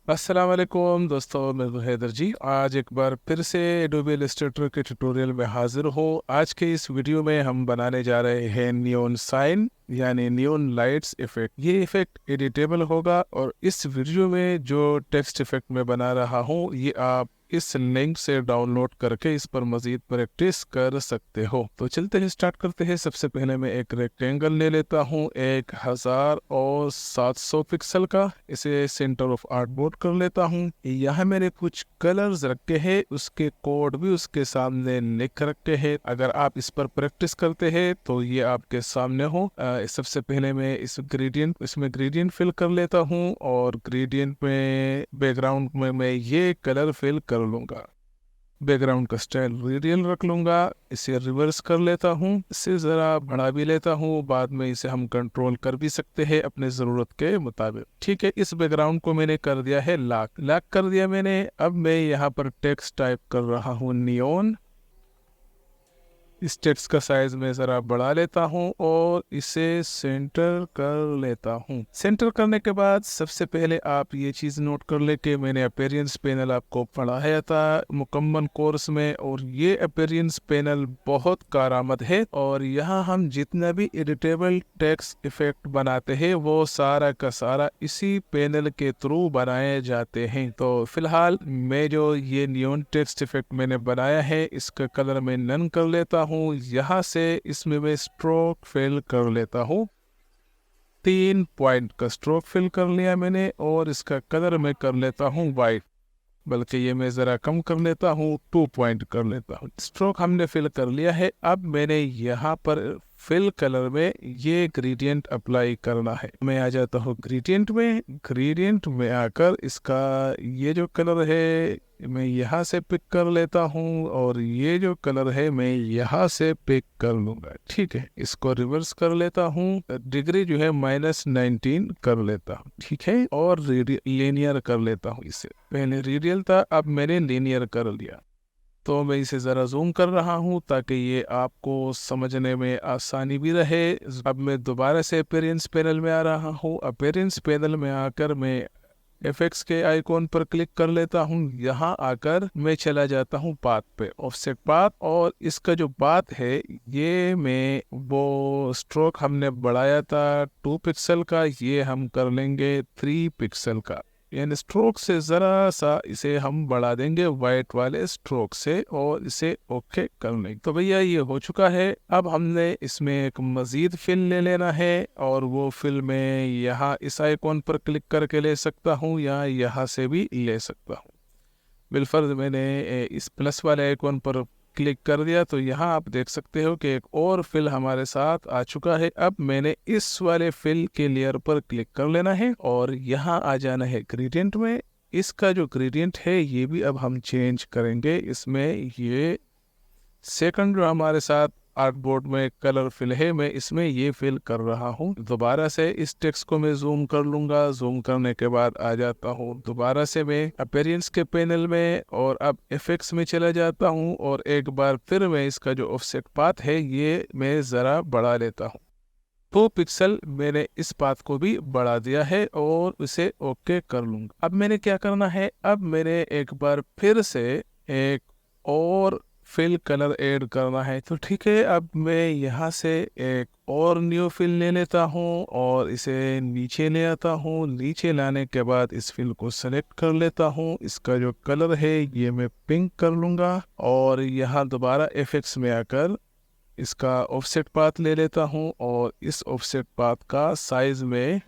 अस्सलाम वालेकुम दोस्तों, मैं हूं हैदर जी। आज एक बार फिर से एडोबी इलस्ट्रेटर के ट्यूटोरियल में हाजिर हूँ। आज के इस वीडियो में हम बनाने जा रहे हैं नियॉन साइन यानी नियॉन लाइट्स इफेक्ट। ये इफेक्ट एडिटेबल होगा और इस वीडियो में जो टेक्स्ट इफेक्ट मैं बना रहा हूँ ये आप इस लिंक से डाउनलोड करके इस पर मजीद प्रैक्टिस कर सकते हो। तो चलते हैं, स्टार्ट करते हैं। सबसे पहले मैं एक रेक्टेंगल ले लेता हूँ 1700 पिक्सल का। इसे सेंटर ऑफ आर्टबोर्ड कर लेता हूँ। यहाँ मैंने कुछ कलर्स रखे हैं, उसके कोड भी उसके सामने लिख रखे हैं। अगर आप इस पर प्रैक्टिस करते हैं तो ये आपके सामने हो। सबसे पहले मैं इसमें ग्रेडियंट फिल कर लेता हूँ और ग्रेडियंट में बैकग्राउंड में मैं ये कलर फिल कर लूंगा। बैकग्राउंड का स्टाइल रेडियल रख लूंगा। इसे रिवर्स कर लेता हूँ, इसे ज़रा बढ़ा भी लेता हूँ। बाद में इसे हम कंट्रोल कर भी सकते हैं अपने ज़रूरत के मुताबिक। ठीक है, इस बैकग्राउंड को मैंने कर दिया है लॉक कर दिया मैंने। अब मैं यहाँ पर टेक्स्ट टाइप कर रहा हूँ नियॉन। इस टेक्स्ट का साइज मैं ज़रा बढ़ा लेता हूँ और इसे सेंटर कर लेता हूँ। सेंटर करने के बाद सबसे पहले आप ये चीज़ नोट कर ले कि मैंने अपीयरेंस पैनल आपको पढ़ाया था मुकम्मल कोर्स में, और ये अपीयरेंस पैनल बहुत कारआमद है। और यहाँ हम जितना भी एडिटेबल टेक्स्ट इफेक्ट बनाते हैं वो सारा का सारा इसी पैनल के थ्रू बनाए जाते हैं। तो फिलहाल मैं जो ये नियॉन टेक्स्ट इफेक्ट मैंने बनाया है इसका कलर मैं नन कर लेता हूँ। यहाँ से इसमें मैं स्ट्रोक फिल कर लेता हूँ। 3 पॉइंट का स्ट्रोक फिल कर लिया मैंने और इसका कलर मैं कर लेता हूँ वाइट, बल्कि ये मैं ज़रा कम कर लेता हूँ, 2 पॉइंट कर लेता हूँ। स्ट्रोक हमने फिल कर लिया है। अब मैंने यहाँ पर फिल कलर में ये ग्रेडियंट अप्लाई करना है। मैं आ जाता हूँ ग्रेडियंट में आकर इसका ये जो कलर है मैं यहाँ से पिक कर लेता हूँ और ये जो कलर है मैं यहाँ से पिक कर लूँगा। ठीक है, इसको रिवर्स कर लेता हूँ, डिग्री जो है -19 कर लेता हूँ। ठीक है, और लीनियर कर लेता हूँ। इसे पहले रेडियल था, अब मैंने लीनियर कर लिया। तो मैं इसे ज़रा जूम कर रहा हूँ ताकि ये आपको समझने में आसानी भी रहे। अब मैं दोबारा से अपीयरेंस पैनल में आ रहा हूँ। अपीयरेंस पैनल में आकर मैं एफएक्स के आइकॉन पर क्लिक कर लेता हूँ। यहाँ आकर मैं चला जाता हूँ पाथ पे, ऑफसेट पाथ, और इसका जो पाथ है ये मैं वो स्ट्रोक हमने बढ़ाया था 2 पिक्सल का, ये हम कर लेंगे 3 पिक्सल का। यानी स्ट्रोक से ज़रा सा इसे हम बढ़ा देंगे वाइट वाले स्ट्रोक से और इसे ओके कर लेंगे। तो भैया ये हो चुका है। अब हमने इसमें एक मज़ीद फिल ले लेना है और वो फिल मैं यहाँ इस आइकॉन पर क्लिक करके ले सकता हूँ या यहाँ से भी ले सकता हूँ। बिलफर्ज मैंने इस प्लस वाले आइकॉन पर क्लिक कर दिया तो यहाँ आप देख सकते हो कि एक और फिल हमारे साथ आ चुका है। अब मैंने इस वाले फिल के लेयर पर क्लिक कर लेना है और यहाँ आ जाना है ग्रेडियंट में। इसका जो ग्रेडियंट है ये भी अब हम चेंज करेंगे। इसमें ये सेकंड जो हमारे साथ आर्टबोर्ड में कलर फिल है मैं इसमें ये फिल कर रहा हूँ। दोबारा से इस टेक्स्ट को मैं जूम कर लूंगा। जूम करने के बाद आ जाता हूँ दोबारा से मैं अपीयरेंस के पैनल में और अब इफेक्ट्स में चला जाता हूँ और एक बार फिर मैं इसका जो ऑफसेट पाथ है ये मैं ज़रा बढ़ा लेता हूँ। 2 पिक्सल मैंने इस पाथ को भी बढ़ा दिया है और इसे ओके कर लूंगा। अब मैंने क्या करना है, अब मैंने एक बार फिर से एक और फिल कलर ऐड करना है। तो ठीक है, अब मैं यहाँ से एक और न्यू फिल ले लेता हूँ और इसे नीचे ले आता हूँ। नीचे लाने के बाद इस फिल को सेलेक्ट कर लेता हूँ। इसका जो कलर है ये मैं पिंक कर लूँगा और यहाँ दोबारा एफएक्स में आकर इसका ऑफसेट पाथ ले लेता हूँ और इस ऑफसेट पाथ का साइज में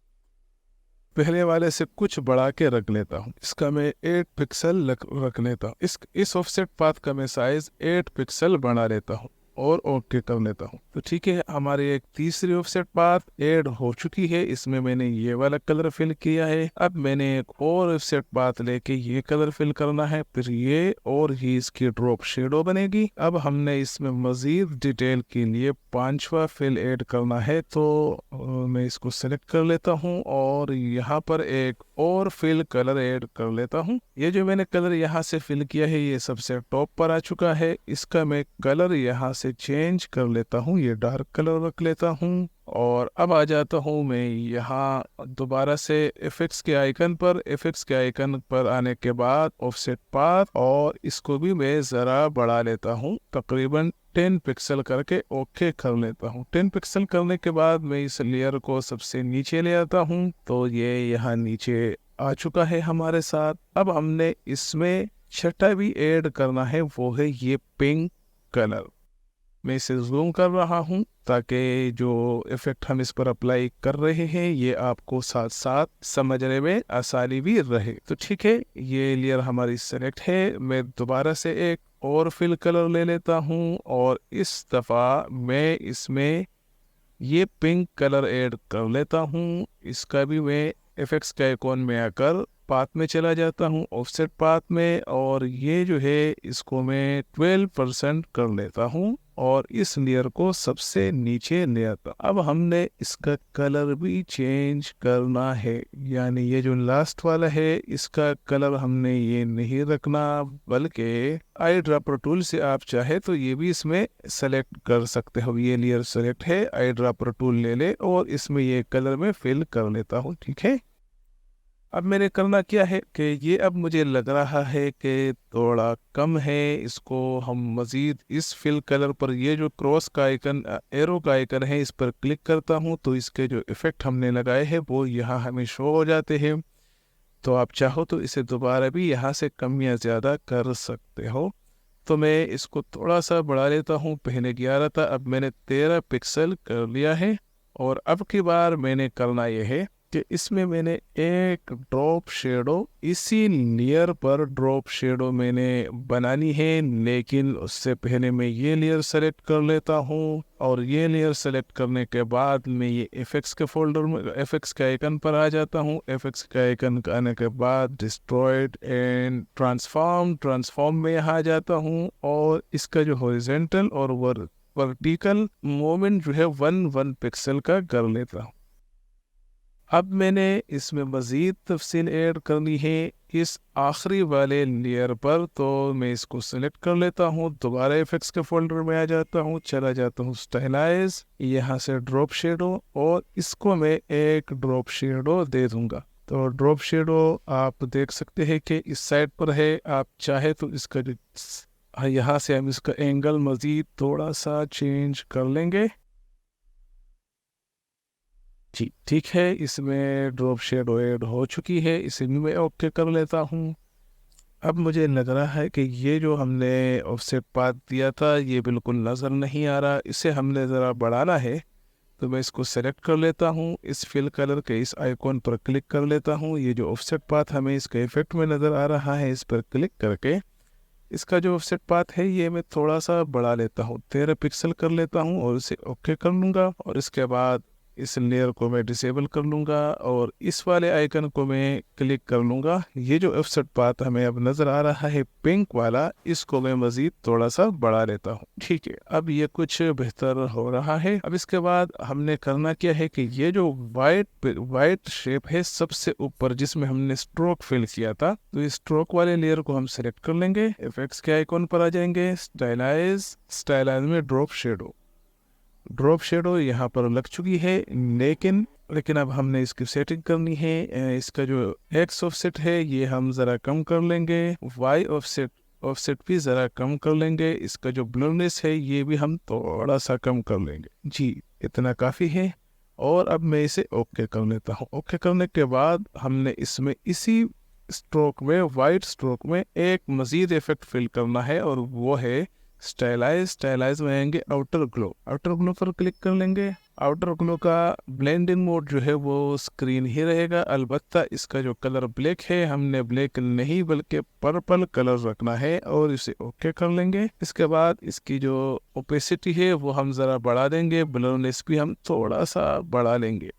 पहले वाले से कुछ बढ़ा के रख लेता हूँ। इसका मैं 8 पिक्सल रख लेता हूँ। इस ऑफसेट पाथ का मैं साइज 8 पिक्सल बढ़ा लेता हूँ और ओके कर लेता हूँ। तो ठीक है, हमारी एक तीसरी ऑफसेट पाथ ऐड हो चुकी है। इसमें मैंने ये वाला कलर फिल किया है। अब मैंने एक और ऑफसेट पाथ लेके ये कलर फिल करना है, फिर ये और ही इसकी ड्रॉप शेडो बनेगी। अब हमने इसमें मजीद डिटेल के लिए 5वां फिल ऐड करना है। तो मैं इसको सेलेक्ट कर लेता हूँ और यहाँ पर एक और फिल कलर ऐड कर लेता हूँ। ये जो मैंने कलर यहाँ से फिल किया है ये सबसे टॉप पर आ चुका है। इसका मैं कलर यहाँ इसे चेंज कर लेता हूँ, ये डार्क कलर रख लेता हूँ। और अब आ जाता हूँ मैं यहाँ दोबारा से इफेक्ट्स के आइकन पर। इफेक्ट्स के आइकन पर आने के बाद ऑफसेट पाथ, और इसको भी मैं ज़रा बढ़ा लेता हूँ, तकरीबन 10 पिक्सल करके ओके कर लेता हूँ। 10 पिक्सल करने के बाद मैं इस लेयर को सबसे नीचे ले आता हूँ, तो ये यहाँ नीचे आ चुका है हमारे साथ। अब हमने इसमें छठा भी ऐड करना है, वो है ये पिंक कलर। मैं इसे जूम कर रहा हूँ ताकि जो इफेक्ट हम इस पर अप्लाई कर रहे हैं ये आपको साथ साथ समझने में आसानी भी रहे। तो ठीक है, ये लेयर हमारी सेलेक्ट है। मैं दोबारा से एक और फिल कलर ले लेता हूँ, और इस दफ़ा मैं इसमें ये पिंक कलर ऐड कर लेता हूँ। इसका भी मैं इफेक्ट्स के आइकॉन में आकर पाथ में चला जाता हूँ, ऑफसेट पाथ में, और ये जो है इसको मैं 12% कर लेता हूँ, और इस लेयर को सबसे नीचे ले आता। अब हमने इसका कलर भी चेंज करना है, यानी ये जो लास्ट वाला है इसका कलर हमने ये नहीं रखना, बल्कि आई ड्रॉपर टूल से आप चाहे तो ये भी इसमें सेलेक्ट कर सकते हो। ये लेयर सेलेक्ट है, आई ड्रॉपर टूल ले ले और इसमें ये कलर में फिल कर लेता हूँ। ठीक है, अब मैंने करना क्या है कि ये अब मुझे लग रहा है कि थोड़ा कम है, इसको हम मज़ीद इस फिल कलर पर, ये जो क्रॉस का आइकन, एरो का आइकन है, इस पर क्लिक करता हूँ तो इसके जो इफ़ेक्ट हमने लगाए हैं वो यहाँ हमें शो हो जाते हैं। तो आप चाहो तो इसे दोबारा भी यहाँ से कम या ज़्यादा कर सकते हो। तो मैं इसको थोड़ा सा बढ़ा लेता हूँ, पहले 11 था, अब मैंने 13 पिक्सल कर लिया है। और अब की बार मैंने करना यह है कि इसमें मैंने एक ड्रॉप शेडो, इसी लेयर पर ड्रॉप शेडो मैंने बनानी है, लेकिन उससे पहले मैं ये लेयर सेलेक्ट कर लेता हूँ। और ये लेयर सेलेक्ट करने के बाद मैं ये इफेक्ट्स के फोल्डर में, इफेक्ट्स के आइकन पर आ जाता हूँ। इफेक्ट्स के आइकन आने के बाद डिस्ट्रॉयड एंड ट्रांसफॉर्म में यहाँ आ जाता हूँ, और इसका जो हॉरिजॉन्टल और वर्टिकल मोमेंट जो है 1 पिक्सल का कर लेता हूँ। अब मैंने इसमें मज़ीद तफसील ऐड करनी है इस आखिरी वाले लेयर पर, तो मैं इसको सेलेक्ट कर लेता हूँ, दोबारा इफेक्ट्स के फोल्डर में आ जाता हूँ, चला जाता हूँ स्टाइलाइज, यहाँ से ड्रॉप शेडो, और इसको मैं एक ड्रॉप शेडो दे दूँगा। तो ड्रॉप शेडो आप देख सकते हैं कि इस साइड पर है, आप चाहे तो इसका यहाँ से हम इसका एंगल मज़ीद थोड़ा सा चेंज कर लेंगे। जी ठीक है, इसमें ड्रॉप शेडो ऐड हो चुकी है, इसे भी मैं ओके कर लेता हूँ। अब मुझे लग रहा है कि ये जो हमने ऑफसेट पाथ दिया था ये बिल्कुल नज़र नहीं आ रहा, इसे हमने ज़रा बढ़ाना है। तो मैं इसको सेलेक्ट कर लेता हूँ, इस फिल कलर के इस आइकॉन पर क्लिक कर लेता हूँ। ये जो ऑफसेट पाथ हमें इसके इफेक्ट में नज़र आ रहा है, इस पर क्लिक करके इसका जो ऑफसेट पाथ है ये मैं थोड़ा सा बढ़ा लेता हूँ, 13 पिक्सल कर लेता हूँ, और इसे ओके कर लूँगा। और इसके बाद इस लेयर को मैं डिसेबल कर लूँगा, और इस वाले आइकन को मैं क्लिक कर लूँगा। ये जो ऑफसेट पाथ हमें अब नज़र आ रहा है पिंक वाला, इसको मैं मज़ीद थोड़ा सा बढ़ा लेता हूँ। ठीक है, अब ये कुछ बेहतर हो रहा है। अब इसके बाद हमने करना क्या है कि ये जो वाइट शेप है सबसे ऊपर, जिसमें हमने स्ट्रोक फिल किया था, तो इस स्ट्रोक वाले लेयर को हम सेलेक्ट कर लेंगे, इफेक्ट्स के आइकॉन पर आ जाएंगे, स्टाइलाइज में ड्रॉप शेडो यहाँ पर लग चुकी है, लेकिन अब हमने इसकी सेटिंग करनी है। इसका जो एक्स ऑफसेट है ये हम ज़रा कम कर लेंगे, वाई ऑफसेट भी ज़रा कम कर लेंगे, इसका जो ब्लरनेस है ये भी हम थोड़ा सा कम कर लेंगे। जी इतना काफ़ी है, और अब मैं इसे ओके कर लेता हूँ। ओके करने के बाद हमने इसमें इसी स्ट्रोक में, वाइट स्ट्रोक में एक मज़ीद इफेक्ट फिल करना है, और वो है स्टाइलाइज में आएंगे आउटर ग्लो पर क्लिक कर लेंगे। आउटर ग्लो का ब्लेंडिंग मोड जो है वो स्क्रीन ही रहेगा, अलबत्ता इसका जो कलर ब्लैक है हमने ब्लैक नहीं बल्कि पर्पल कलर रखना है, और इसे ओके कर लेंगे। इसके बाद इसकी जो ओपेसिटी है वो हम ज़रा बढ़ा देंगे, ब्लरनेस भी हम थोड़ा सा बढ़ा लेंगे।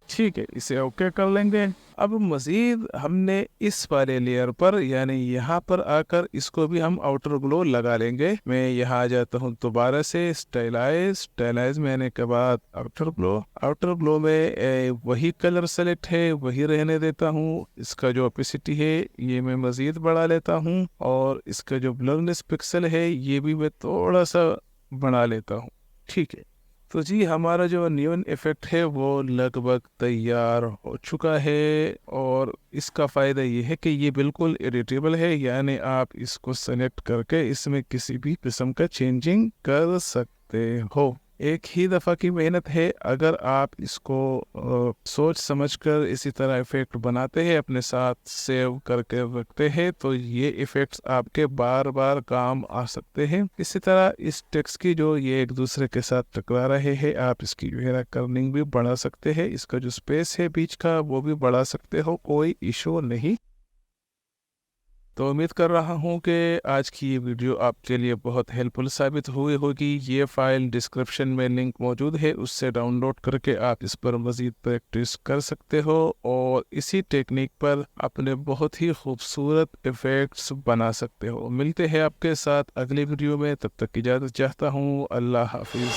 ठीक है, इसे ओके कर लेंगे। अब मज़ीद हमने इस वाले लेयर पर यानी यहाँ पर आकर इसको भी हम आउटर ग्लो लगा लेंगे। मैं यहाँ आ जाता हूँ दोबारा से स्टाइलाइज में आने के बाद आउटर ग्लो में वही कलर सेलेक्ट है, वही रहने देता हूँ। इसका जो ओपेसिटी है ये मैं मज़ीद बढ़ा लेता हूँ और इसका जो ब्लरनेस पिक्सल है ये भी मैं थोड़ा सा बढ़ा लेता हूँ। ठीक है, तो जी हमारा जो नियॉन इफेक्ट है वो लगभग तैयार हो चुका है और इसका फ़ायदा ये है कि ये बिल्कुल एडिटेबल है, यानी आप इसको सेलेक्ट करके इसमें किसी भी किस्म का चेंजिंग कर सकते हो। एक ही दफ़ा की मेहनत है। अगर आप इसको सोच समझकर इसी तरह इफ़ेक्ट बनाते हैं, अपने साथ सेव करके रखते हैं, तो ये इफ़ेक्ट्स आपके बार बार काम आ सकते हैं। इसी तरह इस टेक्स्ट की जो ये एक दूसरे के साथ टकरा रहे हैं, आप इसकी जो है कर्निंग भी बढ़ा सकते हैं। इसका जो स्पेस है बीच का वो भी बढ़ा सकते हो, कोई इशू नहीं। तो उम्मीद कर रहा हूँ कि आज की ये वीडियो आपके लिए बहुत हेल्पफुल साबित हुई होगी। ये फाइल डिस्क्रिप्शन में लिंक मौजूद है, उससे डाउनलोड करके आप इस पर मज़ीद प्रैक्टिस कर सकते हो और इसी टेक्निक पर अपने बहुत ही खूबसूरत इफ़ेक्ट्स बना सकते हो। मिलते हैं आपके साथ अगली वीडियो में, तब तक इजाज़त चाहता हूँ। अल्लाह हाफिज़।